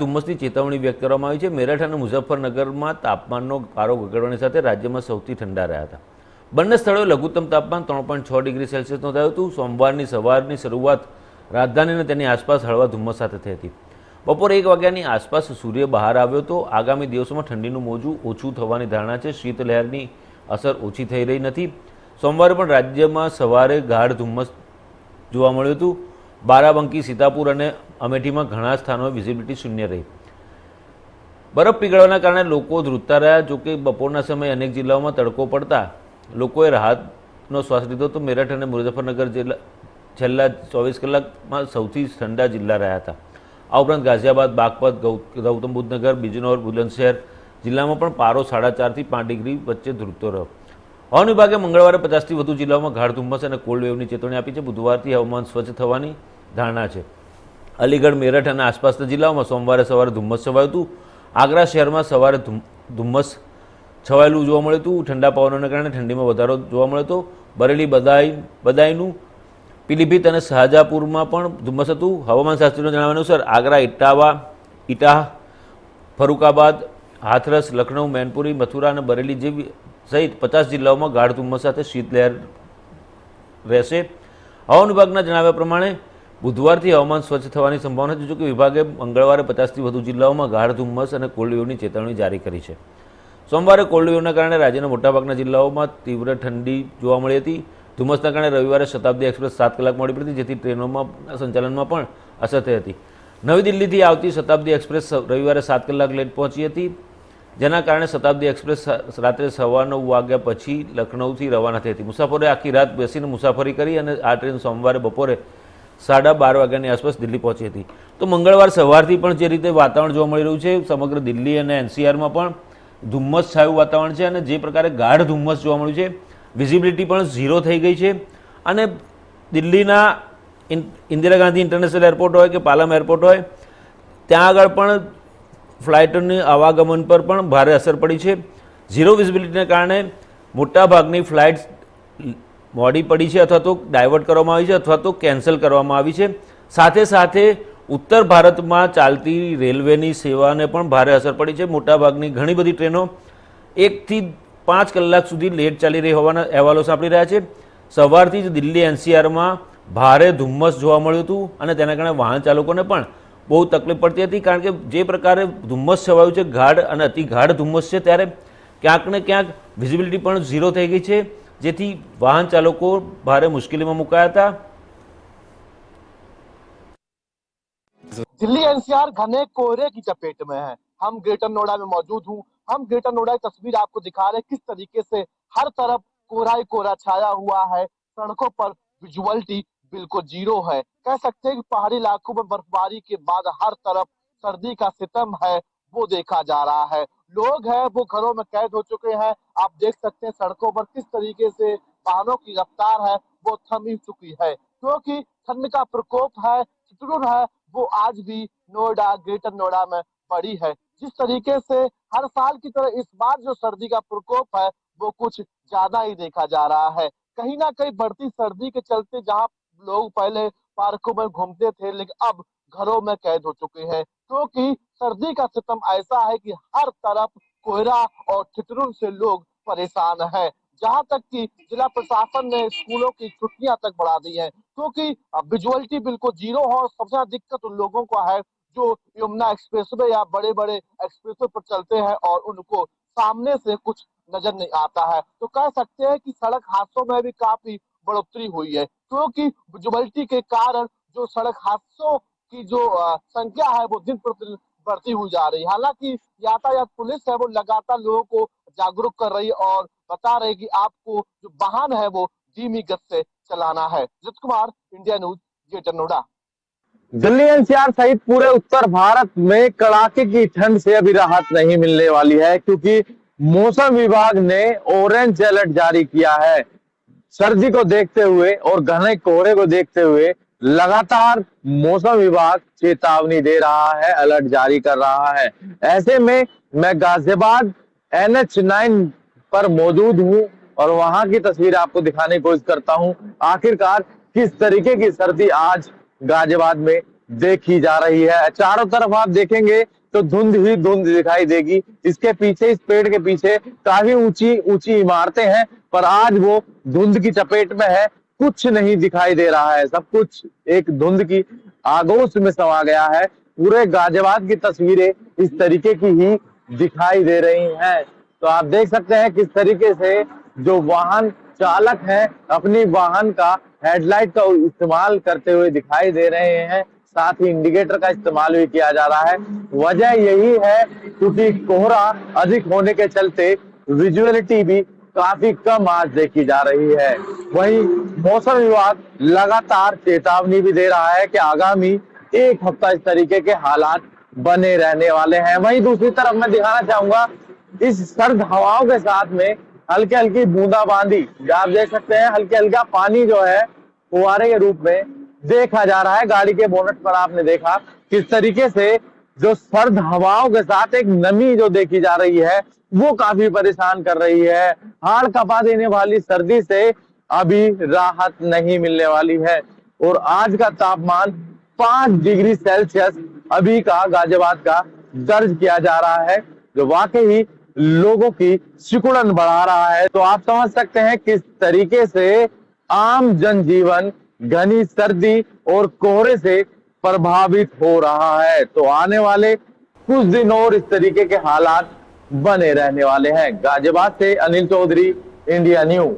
ધુમ્મસની ચેતવણી વ્યક્ત કરવામાં આવી છે। મેરઠ અને મુઝફ્ફરનગરમાં તાપમાનનો પારો ગગડવાની સાથે રાજ્યમાં સૌથી ઠંડા રહ્યા હતા। બંને સ્થળોએ લઘુત્તમ તાપમાન 3.6 ડિગ્રી સેલ્સિયસ નોંધાયું હતું। સોમવારની સવારની શરૂઆત રાજધાની અને તેની આસપાસ હળવા ધુમ્મસ સાથે થઈ હતી। બપોરે 1 વાગ્યાની આસપાસ સૂર્ય બહાર આવ્યો તો આગામી દિવસોમાં ઠંડીનું મોજું ઓછું થવાની ધારણા છે। શીતલહેરની અસર ઓછી થઈ રહી નથી। સોમવારે પણ રાજ્યમાં સવારે ગાઢ ધુમ્મસ જોવા મળ્યું હતું। બારાબંકી, સીતાપુર અને અમેઠીમાં ઘણા સ્થાનોએ વિઝિબિલિટી શૂન્ય રહી। બરફ પીગળવાના કારણે લોકો ધ્રુજતા રહ્યા। જોકે બપોરના સમયે અનેક જિલ્લાઓમાં તડકો પડતા લોકોએ રાહતનો શ્વાસ લીધો તો મેરઠ અને મુઝફ્ફરનગર જિલ્લા છેલ્લા 24 કલાકમાં સૌથી ઠંડા જિલ્લા રહ્યા હતા। આ ઉપરાંત ગાઝિયાબાદ, બાગપત, ગૌતમ બુદ્ધનગર, બિજનૌર, બુલંદશહેર જિલ્લામાં પણ પારો 4.5 થી 5 ડિગ્રી વચ્ચે ધ્રુજતો રહ્યો। હવામાન વિભાગે મંગળવારે 50થી વધુ જિલ્લાઓમાં ગાઢ ધુમ્મસ અને કોલ્ડ વેવની ચેતવણી આપી છે। બુધવારથી હવામાન સ્વચ્છ થવાની ધારણા છે। અલીગઢ, મેરઠ અને આસપાસના જિલ્લાઓમાં સોમવારે સવારે ધુમ્મસ છવાયું હતું। આગ્રા શહેરમાં સવારે ધુમ્મસ છવાયેલું જોવા મળ્યું હતું। ઠંડા પવનોને કારણે ઠંડીમાં વધારો જોવા મળ્યો હતો। બરેલી, બદાયનું, પીલીભીત અને શાહજહાંપુરમાં પણ ધુમ્મસ હતું। હવામાન શાસ્ત્રીઓના જણાવ્યા અનુસાર આગ્રા, ઇટાહ, ફરુખાબાદ, હાથરસ, લખનઉ, મેનપુરી, મથુરા અને બરેલી જેવી સહિત 50 જિલ્લાઓમાં ગાઢ ધુમ્મસ સાથે શીતલહેર રહેશે। હવામાન વિભાગના જણાવ્યા પ્રમાણે બુધવારથી હવામાન સ્વચ્છ થવાની સંભાવના છે। જોકે વિભાગે મંગળવારે 50થી વધુ જિલ્લાઓમાં ગાઢ ધુમ્મસ અને કોલ્ડ વેવની ચેતવણી જારી કરી છે। સોમવારે કોલ્ડ વેવના કારણે રાજ્યના મોટાભાગના જિલ્લાઓમાં તીવ્ર ઠંડી જોવા મળી હતી। ધુમ્મસના કારણે રવિવારે શતાબ્દી એક્સપ્રેસ 7 કલાક મોડી પડી હતી, જેથી ટ્રેનોમાં સંચાલનમાં પણ અસર થઈ હતી। નવી દિલ્હીથી આવતી શતાબ્દી એક્સપ્રેસ રવિવારે 7 કલાક લેટ પહોંચી હતી, જેના કારણે શતાબ્દી એક્સપ્રેસ રાત્રે 9:15 વાગ્યા પછી લખનૌથી રવાના થઈ હતી। મુસાફરોએ આખી રાત બેસીને મુસાફરી કરી અને આ ટ્રેન સોમવારે બપોરે 12:30 વાગ્યાની આસપાસ દિલ્હી પહોંચી હતી। તો મંગળવાર સવારથી પણ જે રીતે વાતાવરણ જોવા મળી રહ્યું છે, સમગ્ર દિલ્હી અને એનસીઆરમાં પણ ધુમ્મસ છાયું વાતાવરણ છે અને જે પ્રકારે ગાઢ ધુમ્મસ જોવા મળ્યું છે, વિઝિબિલિટી પણ 0 થઈ ગઈ છે। અને દિલ્હીના ઇન્દિરા ગાંધી ઇન્ટરનેશનલ એરપોર્ટ હોય કે પાલમ એરપોર્ટ હોય, ત્યાં આગળ પણ ફ્લાઇટોની આવાગમન પર પણ ભારે અસર પડી છે। 0 વિઝિબિલિટીને કારણે મોટાભાગની ફ્લાઇટ્સ મોડી પડી છે અથવા તો ડાયવર્ટ કરવામાં આવી છે અથવા તો કેન્સલ કરવામાં આવી છે। સાથે સાથે ઉત્તર ભારતમાં ચાલતી રેલવેની સેવાને પણ ભારે અસર પડી છે। મોટાભાગની ઘણી બધી ટ્રેનો 1 થી 5 કલાક સુધી લેટ ચાલી રહી હોવાના અહેવાલો સાંપડી રહ્યા છે। સવારથી જ દિલ્હી એનસીઆરમાં ભારે ધુમ્મસ જોવા મળ્યું હતું અને તેના કારણે વાહન ચાલકોને પણ બહુ તકલીફ પડતી હતી, કારણ કે જે પ્રકારે ધુમ્મસ છવાયું છે, ગાઢ અને અતિ ગાઢ ધુમ્મસ છે, ત્યારે ક્યાંક ને ક્યાંક વિઝિબિલિટી પણ 0 થઈ ગઈ છે, જેથી વાહન ચાલકો ભારે मुश्किल में मुकाया था। दिल्ली एनसीआर घने कोहरे की चपेट में है। हम ग्रेटर नोएडा में मौजूद हूँ। हम ग्रेटर नोएडा की तस्वीर आपको दिखा रहे हैं, किस तरीके से हर तरफ कोहरा ही कोहरा छाया हुआ है। सड़कों पर विजुअलिटी बिल्कुल 0 है। कह सकते हैं कि पहाड़ी इलाकों में बर्फबारी के बाद हर तरफ सर्दी का सितम है वो देखा जा रहा है। लोग हैं वो घरों में कैद हो चुके हैं। आप देख सकते हैं सड़कों पर किस तरीके से वाहनों की रफ्तार है वो थमी चुकी है, क्योंकि ठंड का प्रकोप है, ठिठुरन है, वो आज भी नोएडा, ग्रेटर नोएडा में बड़ी है। जिस तरीके से हर साल की तरह इस बार जो सर्दी का प्रकोप है वो कुछ ज्यादा ही देखा जा रहा है। कहीं ना कहीं बढ़ती सर्दी के चलते जहां लोग पहले पार्कों में घूमते थे, लेकिन अब घरों में कैद हो चुके हैं, क्योंकि सर्दी का सितम ऐसा है कि हर तरफ कोहरा और ठिठुरन से लोग परेशान हैं। जहां तक कि जिला प्रशासन ने स्कूलों की छुट्टियां तक बढ़ा दी है, क्योंकि विजुअलिटी बिल्कुल 0 हो। सबसे ज्यादा दिक्कत उन लोगों को है जो यमुना एक्सप्रेसवे या बड़े बड़े एक्सप्रेसवे पर चलते हैं और उनको सामने से कुछ नजर नहीं आता है। तो कह सकते हैं कि सड़क हादसों में भी काफी बढ़ोतरी हुई है, क्योंकि विजुअलिटी के कारण जो सड़क हादसों की जो संख्या है वो दिन प्रतिदिन बढ़ती हुई जा रही है। हालांकि यातायात पुलिस है वो लगातार लोगों को जागरूक कर रही है और बता रही कि आपको जो वाहन है वो धीमी गति से चलाना है। जित Kumar, India news, greater Noida. Delhi NCR सहित पूरे उत्तर भारत में कड़ाके की ठंड से अभी राहत नहीं मिलने वाली है, क्योंकि मौसम विभाग ने ऑरेंज अलर्ट जारी किया है। सर्दी को देखते हुए और घने कोहरे को देखते हुए लगातार मौसम विभाग चेतावनी दे रहा है, अलर्ट जारी कर रहा है। ऐसे में मैं गाजियाबाद NH9 पर मौजूद हूं और वहां की तस्वीर आपको दिखाने की कोशिश करता हूं। आखिरकार किस तरीके की सर्दी आज गाजियाबाद में देखी जा रही है। चारों तरफ आप देखेंगे तो धुंध ही धुंध दिखाई देगी। इसके पीछे, इस पेड़ के पीछे काफी ऊंची ऊंची इमारतें हैं, पर आज वो धुंध की चपेट में है, कुछ नहीं दिखाई दे रहा है। सब कुछ एक धुंध की आगोश में समा गया है। पूरे गाजियाबाद की तस्वीरें इस तरीके की ही दिखाई दे रही हैं। तो आप देख सकते हैं किस तरीके से जो वाहन चालक हैं अपनी वाहन का हेडलाइट का इस्तेमाल करते हुए दिखाई दे रहे हैं। साथ ही इंडिकेटर का इस्तेमाल भी किया जा रहा है। वजह यही है क्योंकि कोहरा अधिक होने के चलते विजुअलिटी भी काफी कम आज देखी जा रही है। वहीं मौसम विभाग लगातार चेतावनी भी दे रहा है कि आगामी एक हफ्ता इस तरीके के हालात बने रहने वाले हैं। वहीं दूसरी तरफ मैं दिखाना चाहूंगा इस सर्द हवाओं के साथ में हल्की हल्की बूंदाबांदी, आप देख सकते हैं हल्का हल्का पानी जो है फुहारे के रूप में देखा जा रहा है। गाड़ी के बोनट पर आपने देखा किस तरीके से जो सर्द हवाओं के साथ एक नमी जो देखी जा रही है वो काफी परेशान कर रही है। हाड़ कपा देने वाली सर्दी से अभी राहत नहीं मिलने वाली है और आज का तापमान 5 डिग्री सेल्सियस अभी का गाजियाबाद का दर्ज किया जा रहा है, जो वाकई लोगों की सिकुड़न बढ़ा रहा है। तो आप समझ सकते हैं किस तरीके से आम जनजीवन घनी सर्दी और कोहरे से प्रभावित हो रहा है। तो आने वाले कुछ दिन और इस तरीके के हालात बने रहने वाले हैं। गाजियाबाद से अनिल चौधरी, इंडिया न्यूज।